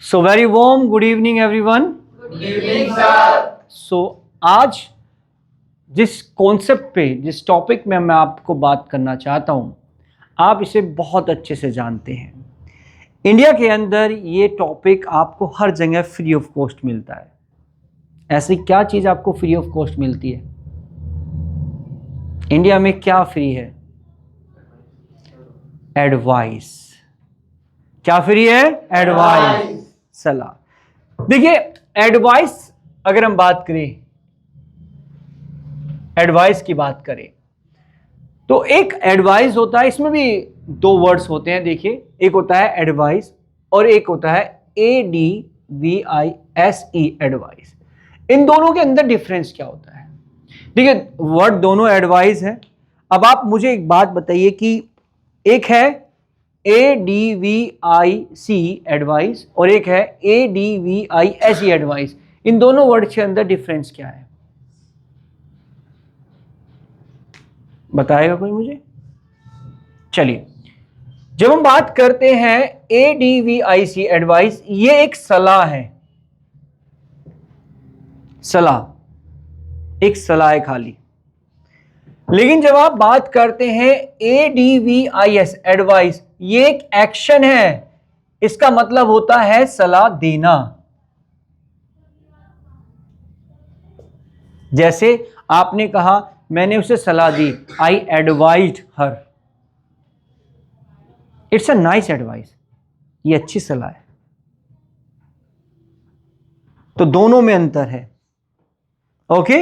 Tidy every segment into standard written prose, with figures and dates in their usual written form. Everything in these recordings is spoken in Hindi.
So very warm good evening everyone. Good evening, sir. So आज जिस कॉन्सेप्ट पे जिस टॉपिक में मैं आपको बात करना चाहता हूँ आप इसे बहुत अच्छे से जानते हैं। इंडिया के अंदर ये टॉपिक आपको हर जगह फ्री ऑफ कॉस्ट मिलता है। ऐसी क्या चीज़ आपको फ्री ऑफ कॉस्ट मिलती है? इंडिया में क्या फ्री है? एडवाइस। क्या फ्री है? एडवाइस, सलाह। देखिए एडवाइस, अगर हम बात करें एडवाइस की बात करें तो एक एडवाइस होता है, इसमें भी दो वर्ड्स होते हैं। देखिए एक होता है एडवाइस और एक होता है ADVISE, एडवाइस। इन दोनों के अंदर डिफरेंस क्या होता है? देखिए वर्ड दोनों एडवाइस है। अब आप मुझे एक बात बताइए कि एक है ADVIC एडवाइस और एक है ADVISE एडवाइस। इन दोनों वर्ड के अंदर डिफरेंस क्या है? बताएगा कोई मुझे? चलिए, जब हम बात करते हैं ADVIC एडवाइस, ये एक सलाह है। सलाह, एक सलाह है खाली। लेकिन जब आप बात करते हैं ADVIS एडवाइस, ये एक एक्शन है। इसका मतलब होता है सलाह देना। जैसे आपने कहा मैंने उसे सलाह दी, I advised her. It's a nice advice, ये अच्छी सलाह है। तो दोनों में अंतर है। ओके,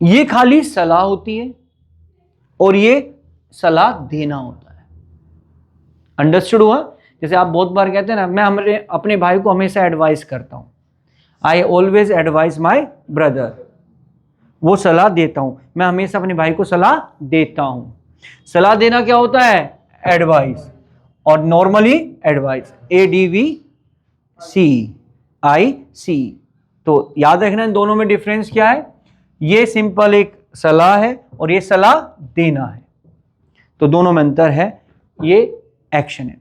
ये खाली सलाह होती है और ये सलाह देना होता है। अंडरस्टूड हुआ? जैसे आप बहुत बार कहते हैं ना, मैं अपने भाई को हमेशा एडवाइस करता हूं, I always advice my brother. वो सलाह देता हूं, मैं हमेशा अपने भाई को सलाह देता हूं। सलाह देना क्या होता है? एडवाइस। और नॉर्मली एडवाइस ADVIC। तो याद रखना इन दोनों में डिफरेंस क्या है। ये सिंपल एक सलाह है और ये सलाह देना है। तो दोनों में अंतर है, ये एक्शन है।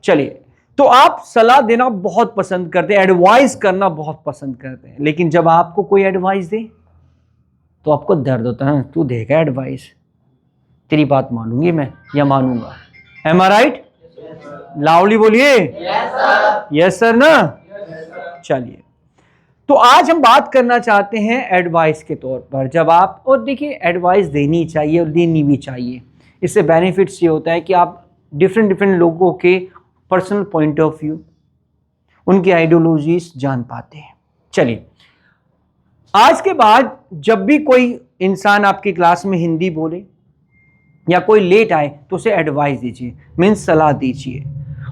चलिए, तो आप सलाह देना बहुत पसंद करते हैं, एडवाइस करना बहुत पसंद करते हैं। लेकिन जब आपको कोई एडवाइस दे तो आपको दर्द होता है, तू देगा एडवाइस, तेरी बात मानूंगी मैं या मानूंगा। एम आई राइट? लाउडली बोलिए। यस सर ना? चलिए, तो आज हम बात करना चाहते हैं एडवाइस के तौर पर। जब आप, और देखिए एडवाइस देनी चाहिए और देनी भी चाहिए। इससे बेनिफिट्स ये होता है कि आप डिफरेंट लोगों के पर्सनल पॉइंट ऑफ व्यू, उनकी आइडियोलॉजीज जान पाते हैं। चलिए, आज के बाद जब भी कोई इंसान आपकी क्लास में हिंदी बोले या कोई लेट आए तो उसे एडवाइस दीजिए, मीन्स सलाह दीजिए।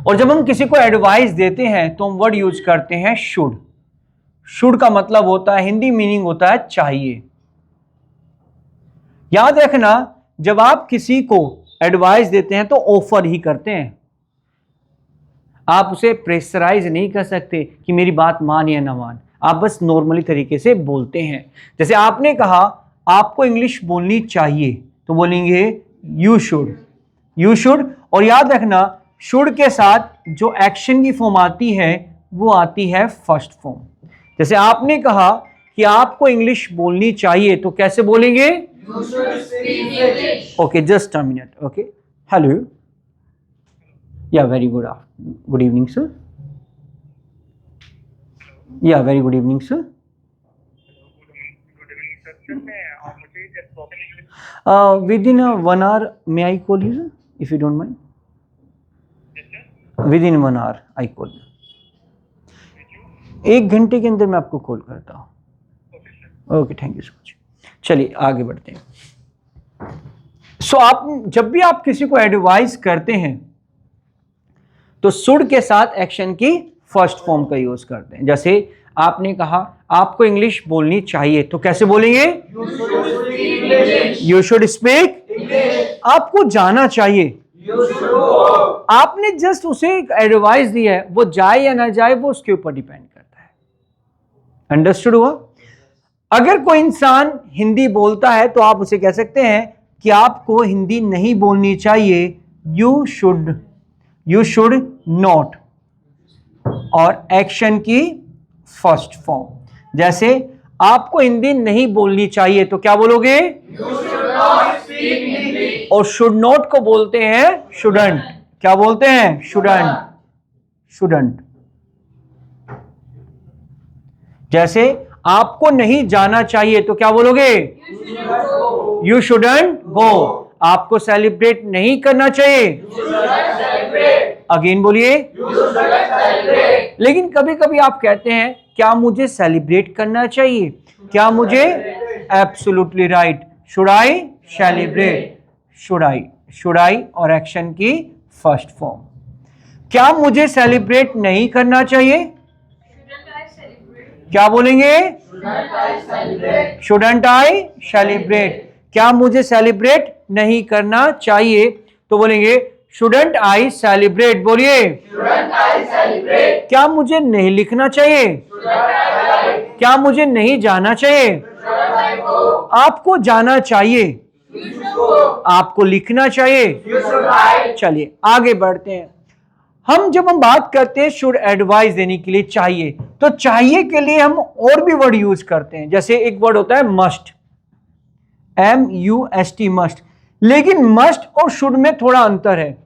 और जब हम किसी को एडवाइस देते हैं तो हम वर्ड यूज करते हैं शुड। शुड का मतलब होता है, हिंदी मीनिंग होता है चाहिए। याद रखना, जब आप किसी को एडवाइस देते हैं तो ऑफर ही करते हैं। आप उसे प्रेशराइज नहीं कर सकते कि मेरी बात मान या ना मान। आप बस नॉर्मली तरीके से बोलते हैं। जैसे आपने कहा आपको इंग्लिश बोलनी चाहिए तो बोलेंगे यू शुड। You should. और याद रखना, शुड के साथ जो एक्शन की फॉर्म आती है वो आती है फर्स्ट फॉर्म। जैसे आपने कहा कि आपको इंग्लिश बोलनी चाहिए तो कैसे बोलेंगे? You should speak English. Okay, just a minute. Okay, hello, या वेरी गुड इवनिंग सर। या very good evening sir. With in 1 hour may I call you sir, if you don't mind? Within 1 hour I call you. 1 घंटे के अंदर मैं आपको कॉल करता हूँ। Okay, thank you so much. चलिए आगे बढ़ते हैं। सो आप जब भी आप किसी को एडवाइस करते हैं तो शुड के साथ एक्शन की फर्स्ट फॉर्म का यूज करते हैं। जैसे आपने कहा आपको इंग्लिश बोलनी चाहिए तो कैसे बोलेंगे? You should speak English. आपको जाना चाहिए, आपने जस्ट उसे एडवाइस दी है, वो जाए या ना जाए वो उसके ऊपर डिपेंड करता है। अंडरस्टूड हुआ? अगर कोई इंसान हिंदी बोलता है तो आप उसे कह सकते हैं कि आपको हिंदी नहीं बोलनी चाहिए, यू शुड नॉट। और एक्शन की फर्स्ट फॉर्म। जैसे आपको हिंदी नहीं बोलनी चाहिए तो क्या बोलोगे? You should not speak Hindi. और शुड नॉट को बोलते हैं शुडंट। क्या बोलते हैं? शुडंट। शुडंट। जैसे आपको नहीं जाना चाहिए तो क्या बोलोगे? You should go. You shouldn't go. आपको सेलिब्रेट नहीं करना चाहिए। You shouldn't celebrate. अगेन बोलिए। You shouldn't celebrate. लेकिन कभी कभी आप कहते हैं क्या मुझे सेलिब्रेट करना चाहिए? क्या मुझे? Absolutely right. Should I celebrate? Should I. Should I और एक्शन की फर्स्ट फॉर्म। क्या मुझे सेलिब्रेट नहीं करना चाहिए? Shouldn't I celebrate? क्या बोलेंगे? Shouldn't I celebrate? Shouldn't I celebrate. क्या मुझे सेलिब्रेट नहीं करना चाहिए तो बोलेंगे शुडंट आई सेलिब्रेट। बोलिए। Shouldn't I celebrate? क्या मुझे नहीं लिखना चाहिए? Shouldn't I write? क्या मुझे नहीं जाना चाहिए? Shouldn't I go? आपको जाना चाहिए। You should go. आपको लिखना चाहिए। You should write. चलिए आगे बढ़ते हैं। जब हम बात करते हैं शुड एडवाइस देने के लिए चाहिए, तो चाहिए के लिए हम और भी वर्ड यूज करते हैं। जैसे एक वर्ड होता है मस्ट, MUST मस्ट। लेकिन मस्ट और शुड में थोड़ा अंतर है।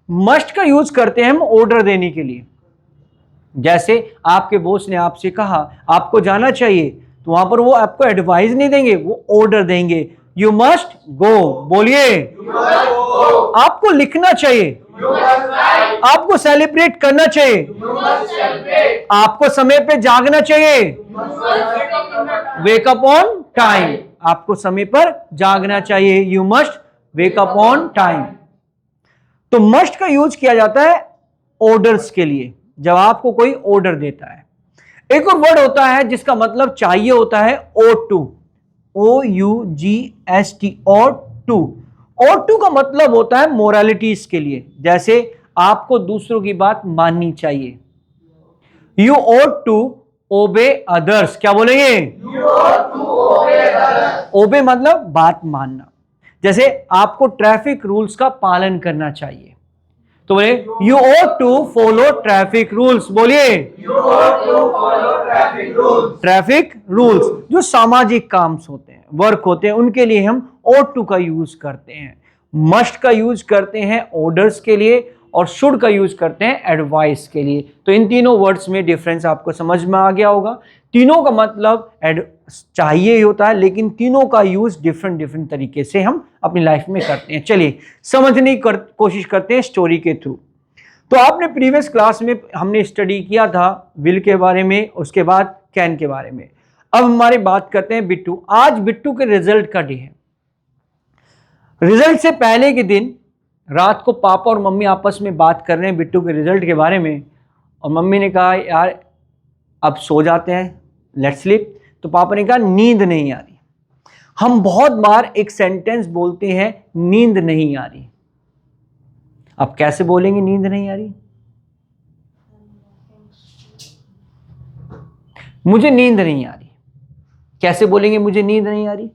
मस्ट का यूज करते हैं हम ऑर्डर देने के लिए। जैसे आपके बॉस ने आपसे कहा आपको जाना चाहिए, तो वहां पर वो आपको एडवाइस नहीं देंगे, वो ऑर्डर देंगे। You must go. बोलिए। You must go. आपको लिखना चाहिए। You must write. आपको सेलिब्रेट करना चाहिए। You must celebrate. आपको समय पे जागना चाहिए। You must wake up in the time. Wake up on time. आपको समय पर जागना चाहिए। You must wake up on time. तो मस्ट का यूज किया जाता है ऑर्डर्स के लिए, जब आपको कोई ऑर्डर देता है। एक और वर्ड होता है जिसका मतलब चाहिए होता है ought to, OUGST, ought to। ought to का मतलब होता है मोरालिटीज के लिए। जैसे आपको दूसरों की बात माननी चाहिए। You ought to obey others। क्या बोलेंगे? You ought to obey others. ओबे मतलब बात मानना। जैसे आपको ट्रैफिक रूल्स का पालन करना चाहिए, तो बोले you ought to follow traffic rules. बोलिए। You ought to follow traffic rules. Traffic rules जो सामाजिक काम होते हैं, वर्क होते हैं, उनके लिए हम ought to का यूज करते हैं। मस्ट का यूज करते हैं ऑर्डर्स के लिए, और शुड का यूज करते हैं एडवाइस के लिए। तो इन तीनों वर्ड्स में डिफरेंस आपको समझ में आ गया होगा। तीनों का मतलब चाहिए ही होता है, लेकिन तीनों का यूज डिफरेंट डिफरेंट तरीके से हम अपनी लाइफ में करते हैं। चलिए समझने की कोशिश करते हैं स्टोरी के थ्रू। तो आपने प्रीवियस क्लास में हमने स्टडी किया था विल के बारे में, उसके बाद कैन के बारे में। अब हमारी बात करते हैं बिट्टू। आज बिट्टू के रिजल्ट का डे है। रिजल्ट से पहले के दिन रात को पापा और मम्मी आपस में बात कर रहे हैं बिट्टू के रिजल्ट के बारे में, और मम्मी ने कहा यार अब सो जाते हैं, लेट्स स्लीप। तो पापा ने कहा नींद नहीं आ रही। हम बहुत बार एक सेंटेंस बोलते हैं नींद नहीं आ रही। अब कैसे बोलेंगे नींद नहीं आ रही? मुझे नींद नहीं आ रही, कैसे बोलेंगे मुझे नींद नहीं आ रही?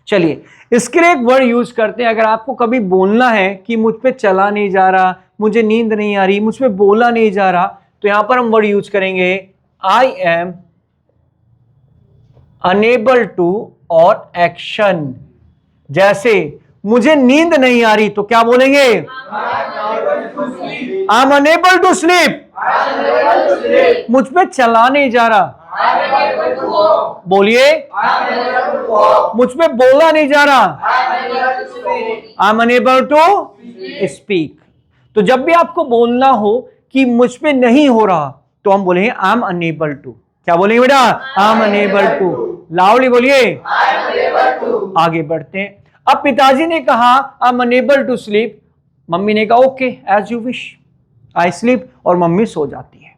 चलिए इसके लिए एक वर्ड यूज करते हैं। अगर आपको कभी बोलना है कि मुझ पे चला नहीं जा रहा, मुझे नींद नहीं आ रही, मुझ पे बोला नहीं जा रहा, तो यहां पर हम वर्ड यूज करेंगे आई एम अनेबल टू और एक्शन। जैसे मुझे नींद नहीं आ रही तो क्या बोलेंगे? I am unable to sleep. मुझ पे चला नहीं जा रहा, बोलिए। मुझ पे बोला नहीं जा रहा, I am unable to speak. तो जब भी आपको बोलना हो कि मुझ पे नहीं हो रहा, तो हम बोलेंगे आई एम अनेबल टू। क्या बोलेंगे बेटा? I am unable to. Loudly बोलिए। आगे बढ़ते हैं। अब पिताजी ने कहा I am unable to sleep. मम्मी ने कहा okay as you wish, I sleep, और मम्मी सो जाती है।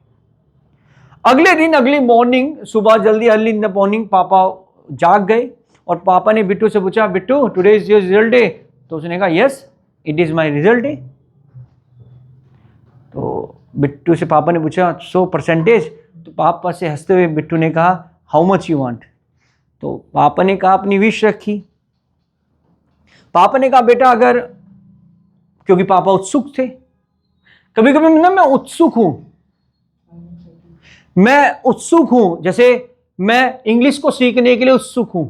अगले दिन अगली मॉर्निंग, सुबह जल्दी अर्ली इन द मॉर्निंग पापा जाग गए, और पापा ने बिट्टू से पूछा Bittu today is your result day? तो उसने कहा yes it is my result day. तो बिट्टू से पापा ने पूछा सो परसेंटेज? तो पापा से हंसते हुए बिट्टू ने कहा हाउ मच यू वांट? तो पापा ने कहा अपनी विश रखी। पापा ने कहा बेटा अगर, क्योंकि पापा उत्सुक थे, कभी कभी ना मैं उत्सुक हूं, मैं उत्सुक हूं, जैसे मैं इंग्लिश को सीखने के लिए उत्सुक हूं,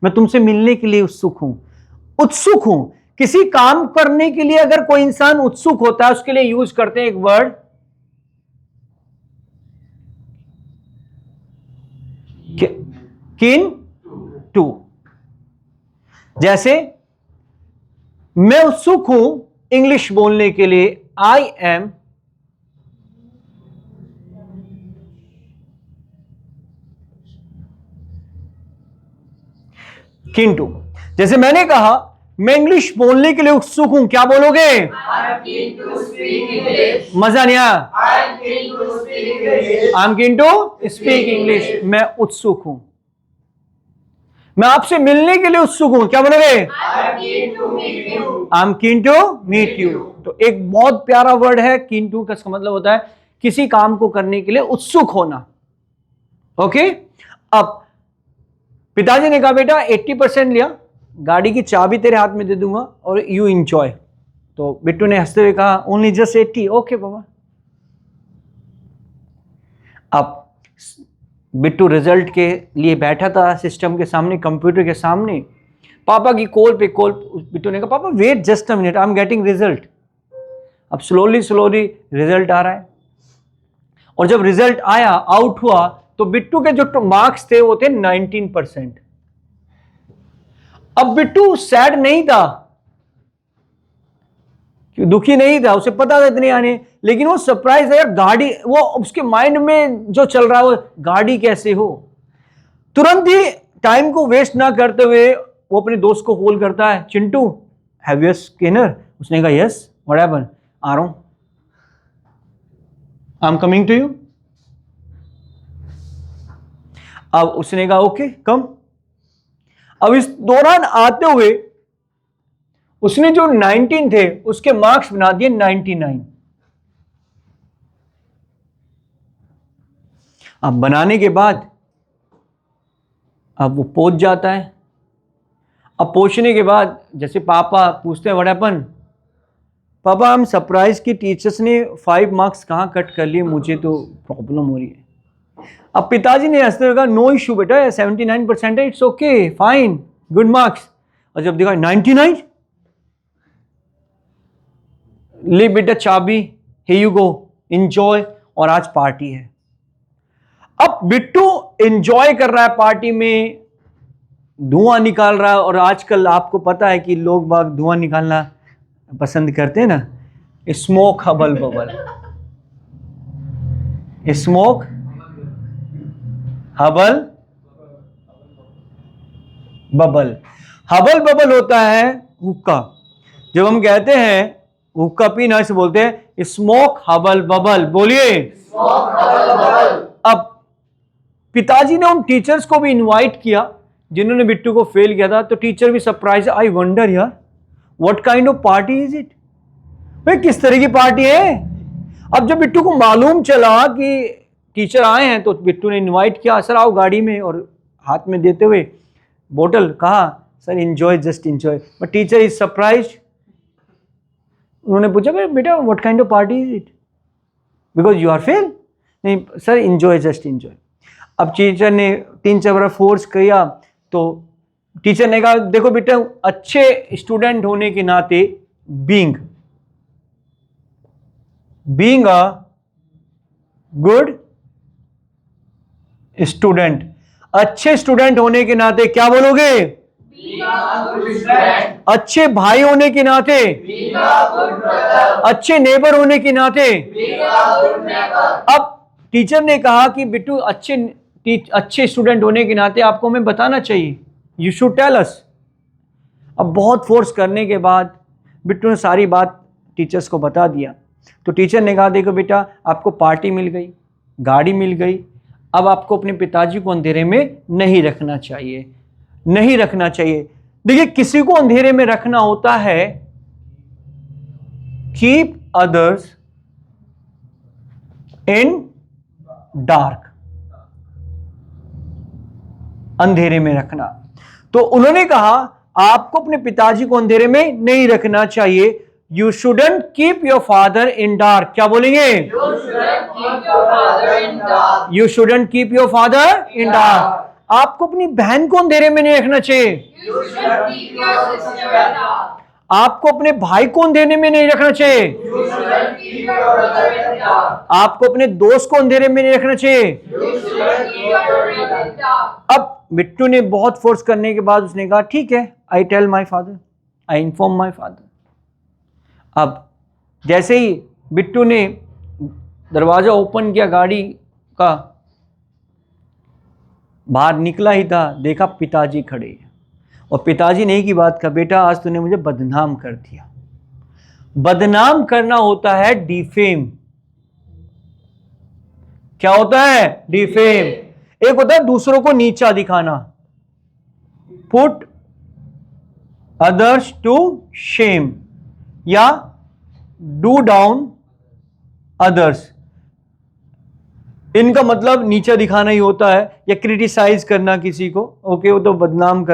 मैं तुमसे मिलने के लिए उत्सुक हूं। उत्सुक हूं किसी काम करने के लिए, अगर कोई इंसान उत्सुक होता है उसके लिए यूज करते हैं एक वर्ड कीन टू। जैसे मैं उत्सुक हूं इंग्लिश बोलने के लिए, आई एम कीन टू। जैसे मैंने कहा मैं इंग्लिश बोलने के लिए उत्सुक हूं, क्या बोलोगे? I'm keen to speak English. मजा नहीं आया? I'm keen to speak English. I am keen to speak English. मैं उत्सुक हूं, मैं आपसे मिलने के लिए उत्सुक हूं, क्या बोलोगे? I'm keen to meet you. I am keen to meet you. तो एक बहुत प्यारा वर्ड है कीन टू का, इसका मतलब होता है किसी काम को करने के लिए उत्सुक होना। ओके, अब पिताजी ने कहा बेटा 80% लिया, गाड़ी की चाबी तेरे हाथ में दे दूंगा और यू एंजॉय। तो बिट्टू ने हंसते हुए कहा ओनली जस्ट 80। ओके बाबा। अब बिट्टू रिजल्ट के लिए बैठा था सिस्टम के सामने, कंप्यूटर के सामने, पापा की कॉल पे कॉल। बिट्टू ने कहा पापा wait just a minute, I am getting result. अब स्लोली स्लोली रिजल्ट आ रहा है, और जब रिजल्ट आया, आउट हुआ, तो बिट्टू के जो मार्क्स थे वो थे 19%। अब बिट्टू सैड नहीं था, दुखी नहीं था, उसे पता था इतने आने, लेकिन वो सरप्राइज है यार, गाड़ी, वो उसके माइंड में जो चल रहा है वो गाड़ी कैसे हो। तुरंत ही टाइम को वेस्ट ना करते हुए वो अपने दोस्त को कॉल करता है, चिंटू हैव यू स्कैनर? उसने कहा यस, व्हाट हैपेंड? आ रहा हूं, I am coming to you. अब उसने कहा ओके कम। अब इस दौरान आते हुए उसने जो 19 थे उसके मार्क्स बना दिए 99। अब बनाने के बाद अब वो पहुंच जाता है। अब पहुंचने के बाद जैसे पापा पूछते हैं व्हाट हैपेंड? पापा हम सरप्राइज की टीचर्स ने 5 मार्क्स कहाँ कट कर लिए, मुझे तो प्रॉब्लम हो रही है। अब पिताजी ने हंसते हुए कहा नो इशू बेटा, 79% है, it's okay fine good marks. और जब देखा 99, ले बेटा चाबी, here you go, enjoy, और आज पार्टी है। अब बिट्टू एंजॉय कर रहा है, पार्टी में धुआं निकाल रहा है, और आजकल आपको पता है कि लोग बाग धुआं निकालना पसंद करते हैं ना, smoke Hubble bubble, smoke Hubble bubble. Hubble bubble होता है हुक्का। जब हम कहते हैं हुक्का पीना, इसे बोलते हैं स्मोक हबल बबल। बोलिए Smoke bubble bubble. अब पिताजी ने उन टीचर्स को भी इनवाइट किया जिन्होंने बिट्टू को फेल किया था, तो टीचर भी सरप्राइज, आई वंडर यार what kind of party is it, भाई किस तरह की पार्टी है। अब जब बिट्टू को मालूम चला कि टीचर आए हैं, तो बिट्टू ने इनवाइट किया, सर आओ गाड़ी में, और हाथ में देते हुए बोतल, कहा sir enjoy just enjoy. But teacher is surprised. उन्होंने पूछा बेटा what kind of party is it, because you are fail? नहीं सर एंजॉय जस्ट एंजॉय। अब टीचर ने 3-4 बार फोर्स किया, तो टीचर ने कहा देखो बेटा अच्छे स्टूडेंट होने के नाते, बीइंग अ गुड स्टूडेंट, अच्छे स्टूडेंट होने के नाते क्या बोलोगे? Being a good friend. अच्छे भाई होने के नाते, Being a good brother. अच्छे नेबर होने के नाते। Being a good neighbor. अब टीचर ने कहा कि बिट्टू अच्छे स्टूडेंट होने के नाते आपको हमें बताना चाहिए, यू शुड टेल अस। अब बहुत फोर्स करने के बाद बिट्टू ने सारी बात टीचर्स को बता दिया। तो टीचर ने कहा देखो बेटा आपको पार्टी मिल गई, गाड़ी मिल गई, अब आपको अपने पिताजी को अंधेरे में नहीं रखना चाहिए, नहीं रखना चाहिए। देखिए किसी को अंधेरे में रखना होता है, कीप अदर्स इन डार्क, अंधेरे में रखना। तो उन्होंने कहा आपको अपने पिताजी को अंधेरे में नहीं रखना चाहिए, you shouldn't keep your father in dark. क्या बोलेंगे? You shouldn't keep your father in dark. You shouldn't keep your father in dark. आपको अपनी बहन को अंधेरे में नहीं रखना चाहिए। You shouldn't keep your sister in dark. आपको अपने भाई को अंधेरे में नहीं रखना चाहिए। You shouldn't keep your brother in dark. आपको अपने दोस्त को अंधेरे में नहीं रखना चाहिए। You You shouldn't shouldn't keep your friend in dark. अब बिट्टू ने बहुत फोर्स करने के बाद उसने कहा ठीक है, I tell my father, I inform my father. अब जैसे ही बिट्टू ने दरवाजा ओपन किया गाड़ी का, बाहर निकला ही था, देखा पिताजी खड़े हैं। और पिताजी ने की बात कहा, बेटा आज तूने मुझे बदनाम कर दिया। बदनाम करना होता है डिफेम। क्या होता है? डिफेम। एक होता है दूसरों को नीचा दिखाना, पुट अदर्स टू शेम या डू डाउन अदर्स। इनका मतलब नीचा दिखाना ही होता है, या क्रिटिसाइज करना किसी को। ओके, वो तो बदनामी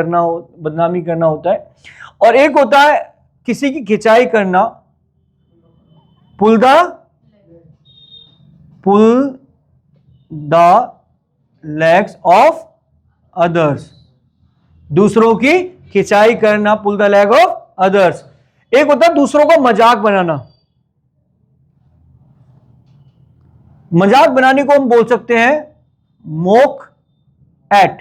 करना होता है। और एक होता है किसी की खिंचाई करना, pull the legs of others. दूसरों की खिंचाई करना, pull the leg of others. एक होता है दूसरों को मजाक बनाना। मजाक बनाने को हम बोल सकते हैं मोक एट।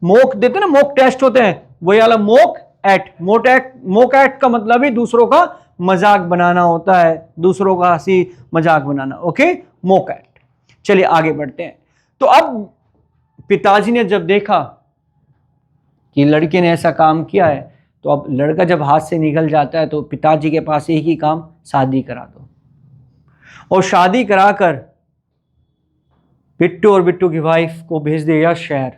मोक देते ना, मोक टेस्ट होते हैं, वही वाला मोक एट। मोक एट का मतलब ही दूसरों का मजाक बनाना होता है, दूसरों का हंसी मजाक बनाना। Okay, mock eight. चलिए आगे बढ़ते हैं। तो अब पिताजी ने जब देखा कि लड़के ने ऐसा काम किया है, तो अब लड़का जब हाथ से निकल जाता है तो पिताजी के पास एक ही काम, शादी करा दो। और शादी कराकर बिट्टू और बिट्टू की वाइफ को भेज दिया शहर।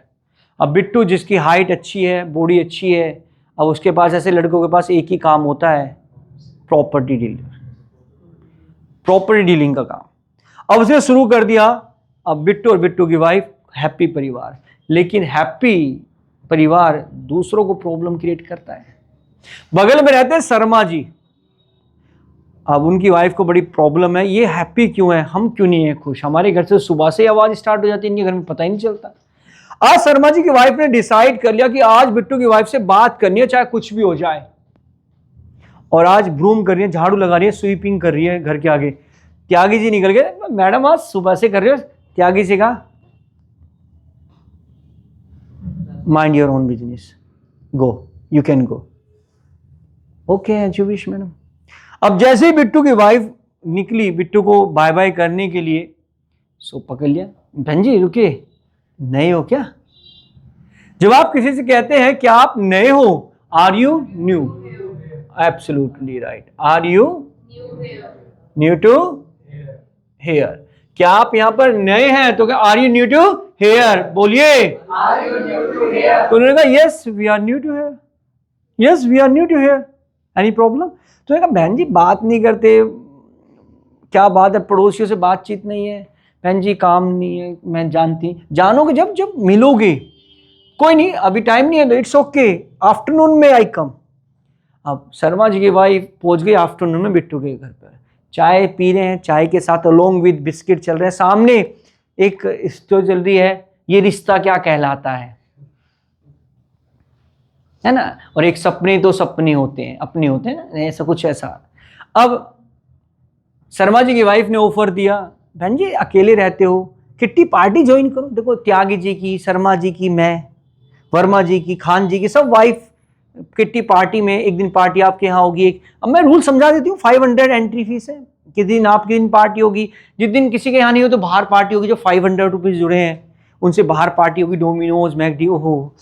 अब बिट्टू जिसकी हाइट अच्छी है, बॉडी अच्छी है, अब उसके पास, ऐसे लड़कों के पास एक ही काम होता है, प्रॉपर्टी डीलिंग का काम। अब उसने शुरू कर दिया। अब बिट्टू और बिट्टू की वाइफ हैप्पी परिवार, लेकिन हैप्पी परिवार दूसरों को प्रॉब्लम क्रिएट करता है। बगल में रहते हैं शर्मा जी। अब उनकी वाइफ को बड़ी प्रॉब्लम है, ये हैप्पी क्यों है, हम क्यों नहीं है खुश। हमारे घर से सुबह से आवाज स्टार्ट हो जाती है, इनके घर में पता ही नहीं चलता। आज शर्मा जी की वाइफ ने डिसाइड कर लिया कि आज बिट्टू की वाइफ से बात करनी है, चाहे कुछ भी हो जाए। और आज ब्रूम कर रही है, झाड़ू लगा रही है, स्वीपिंग कर रही है घर के आगे। त्यागी जी निकल गए, मैडम आज सुबह से कर रहे हो। त्यागी से कहा, mind your own business, go, you can go. Okay as you wish madam. अब जैसे ही बिट्टू की वाइफ निकली बिट्टू को बाय बाय करने के लिए, सो पकड़ लिया, बहन जी रुके, नए हो क्या? जब आप किसी से कहते हैं क्या आप नए हो, are you new? Absolutely right. Are you new to here? क्या आप यहां पर नए हैं? तो क्या are you new to here? बोलिए। Are you new to here? तो उन्होंने कहा yes we are new to here, yes we are new to here, any problem? तो उन्होंने कहा बहन जी बात नहीं करते, क्या बात है, पड़ोसियों से बातचीत नहीं है? बहन जी काम नहीं है, मैं जानती, जानोगे जब जब मिलोगे। कोई नहीं, अभी टाइम नहीं है, इट्स ओके, आफ्टरनून में आई कम। अब शर्मा जी की वाइफ पहुंच गई आफ्टरनून में बिट्टू के घर पर, चाय पी रहे हैं, चाय के साथ अलोंग विद बिस्किट चल रहे हैं। सामने एक स्टोरी चल रही है, ये रिश्ता क्या कहलाता है ना। और एक सपने तो सपने होते हैं, अपने होते हैं ना, ऐसा कुछ ऐसा। अब शर्मा जी की वाइफ ने ऑफर दिया, बहन जी अकेले रहते हो, किट्टी पार्टी ज्वाइन करो। देखो त्यागी जी की, शर्मा जी की, मैं, वर्मा जी की, खान जी की, सब वाइफ किट्टी पार्टी में। एक दिन पार्टी आपके यहाँ होगी। एक, अब मैं रूल समझा देती हूँ, 500 एंट्री फीस है। किस दिन आपके दिन पार्टी होगी, जिस दिन किसी के यहाँ नहीं हो तो बाहर पार्टी होगी। जो 500 रुपीज़ जुड़े हैं उनसे बाहर पार्टी होगी, डोमिनोज, मैकडी। ओहो,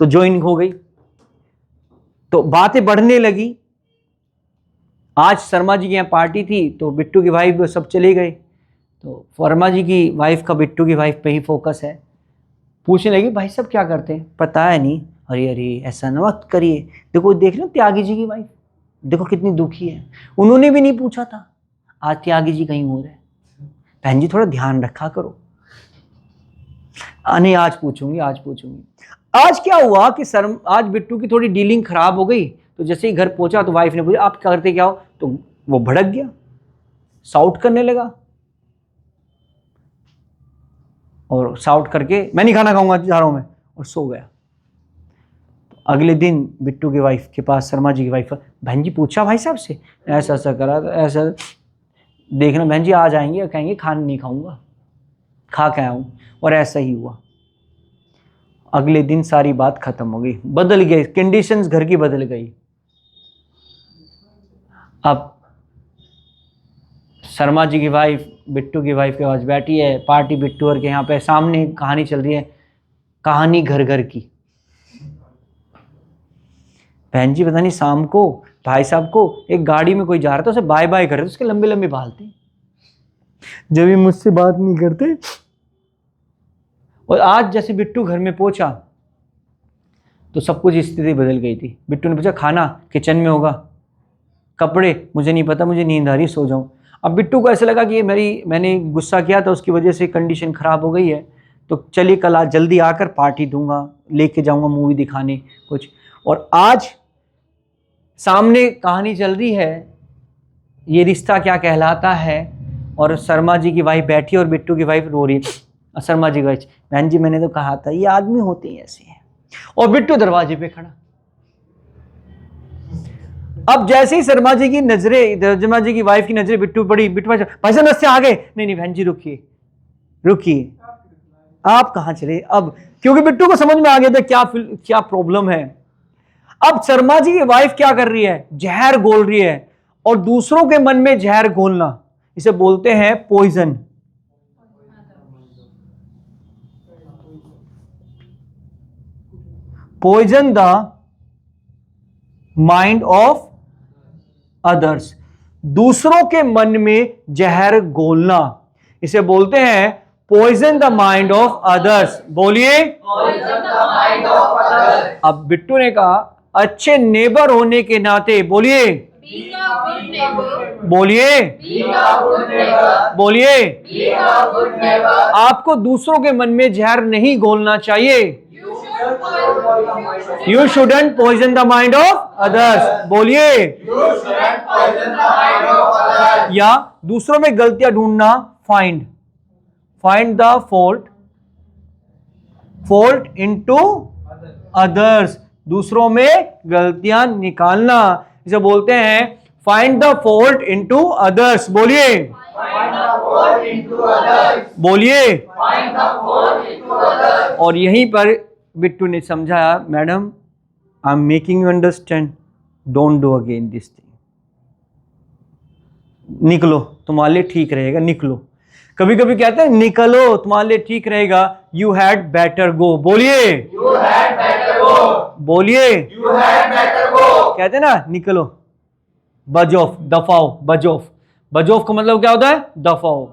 तो ज्वाइन हो गई। तो बातें बढ़ने लगी। आज शर्मा जी के यहाँ पार्टी थी तो बिट्टू की वाइफ सब चले गए। तो वर्मा जी की वाइफ का बिट्टू की वाइफ पे ही फोकस है। पूछने लगी भाई सब क्या करते हैं? पता है नहीं। अरे अरे ऐसा न मत करिए, देखो देख लो त्यागी जी की वाइफ देखो कितनी दुखी है, उन्होंने भी नहीं पूछा था, आज त्यागी जी कहीं और है। बहन जी थोड़ा ध्यान रखा करो। नहीं आज पूछूंगी, आज पूछूंगी। आज क्या हुआ कि आज बिट्टू की थोड़ी डीलिंग खराब हो गई। तो जैसे ही घर पहुंचा तो वाइफ ने पूछा आप करते क्या हो? तो वो भड़क गया, साउट करने लगा और साउट करके मैं नहीं खाना खाऊंगा जा रहा हूं मैं, और सो गया। अगले दिन बिट्टू की वाइफ के पास, शर्मा जी की वाइफ, बहन जी पूछा भाई साहब से, ऐसा ऐसा करा, तो ऐसा देखना बहन जी आ जाएंगे और कहेंगे खाना नहीं खाऊंगा, खा के आया हूं, और ऐसा ही हुआ। अगले दिन सारी बात खत्म हो गई, बदल गई कंडीशंस, घर की बदल गई। अब शर्मा जी की वाइफ बिट्टू की वाइफ के पास बैठी है, पार्टी बिट्टू और के यहाँ पे सामने कहानी चल रही है, कहानी घर घर की। बहन जी पता नहीं शाम को भाई साहब को एक गाड़ी में कोई जा रहा था, उसे बाय बाय कर रहे थे, उसके लंबे लंबे बाल थे, जब भी मुझसे बात नहीं करते। और आज जैसे बिट्टू घर में पहुंचा तो सब कुछ स्थिति बदल गई थी। बिट्टू ने पूछा खाना किचन में होगा, कपड़े मुझे नहीं पता, मुझे नींद आ रही, सो जाऊं। अब बिट्टू को ऐसा लगा कि ये मैंने गुस्सा किया था, उसकी वजह से कंडीशन खराब हो गई है, तो चलिए कल आज जल्दी आकर पार्टी दूंगा, लेके जाऊंगा मूवी दिखाने कुछ। और आज सामने कहानी चल रही है, ये रिश्ता क्या कहलाता है, और शर्मा जी की वाइफ बैठी और बिट्टू की वाइफ रो रही है। शर्मा जी की वाइफ, बहन जी मैंने तो कहा था ये आदमी होते ही ऐसे हैं, और बिट्टू दरवाजे पे खड़ा। अब जैसे ही शर्मा जी की नजरें, शर्मा जी की वाइफ की नजरें बिट्टू पड़ी, बिट्टू भाई साहब से आ गए, नहीं बहन जी रुकिए रुकिए, आप कहां चले। अब क्योंकि बिट्टू को समझ में आ गया था क्या प्रॉब्लम है। अब शर्मा जी की वाइफ क्या कर रही है, जहर घोल रही है, और दूसरों के मन में जहर घोलना, इसे बोलते हैं poison. Poison the mind of others, दूसरों के मन में जहर घोलना, इसे बोलते हैं poison the mind of others. बोलिए, अब बिट्टू ने कहा अच्छे नेबर होने के नाते, बोलिए बोलिए बोलिए, आपको दूसरों के मन में जहर नहीं घोलना चाहिए। You shouldn't poison the mind of others. बोलिए, या दूसरों में गलतियां ढूंढना, find the fault into others, दूसरों में गलतियां निकालना, इसे बोलते हैं find the fault into others. बोलिए बोलिए। और यहीं पर बिट्टू ने समझाया, madam I am making you understand, don't do again this thing, निकलो तुम्हारे लिए ठीक रहेगा, निकलो। कभी कभी कहते हैं निकलो तुम्हारे लिए ठीक रहेगा, यू हैड बेटर गो। बोलिए बोलिए, कहते ना निकलो, बज ऑफ, दफाओ, बज ऑफ। बज ऑफ का मतलब क्या होता है, दफाओ,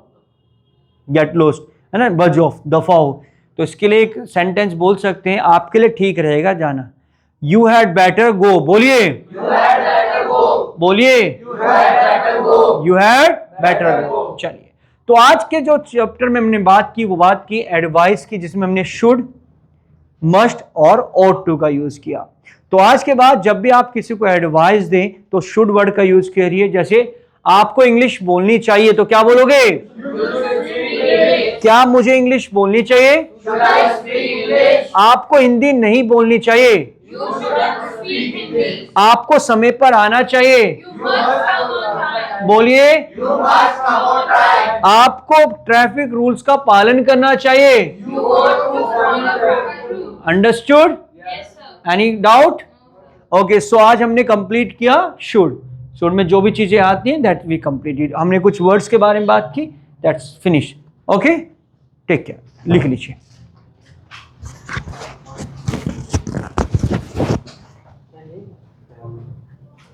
गेट लॉस्ट, है ना, बज ऑफ, दफाओ। तो इसके लिए एक सेंटेंस बोल सकते हैं, आपके लिए ठीक रहेगा जाना, यू हैड बेटर गो। बोलिए बोलिए, यू हैड बेटर गो। चलिए, तो आज के जो चैप्टर में हमने बात की, वो बात की एडवाइस की, जिसमें हमने शुड, मस्ट और ought to का यूज किया। तो आज के बाद जब भी आप किसी को एडवाइस दें तो शुड वर्ड का यूज करिए। जैसे आपको इंग्लिश बोलनी चाहिए तो क्या बोलोगे, क्या मुझे इंग्लिश बोलनी चाहिए, आपको हिंदी नहीं बोलनी चाहिए, आपको समय पर आना चाहिए, बोलिए, आपको ट्रैफिक रूल्स का पालन करना चाहिए। अंडरस्टूड? Any doubt? ओके, सो आज हमने कंप्लीट किया शुड में जो भी चीजें आती हैं दैट वी कंप्लीटेड। हमने कुछ वर्ड्स के बारे में बात की, that's finish. Okay, take care, लिख लीजिए।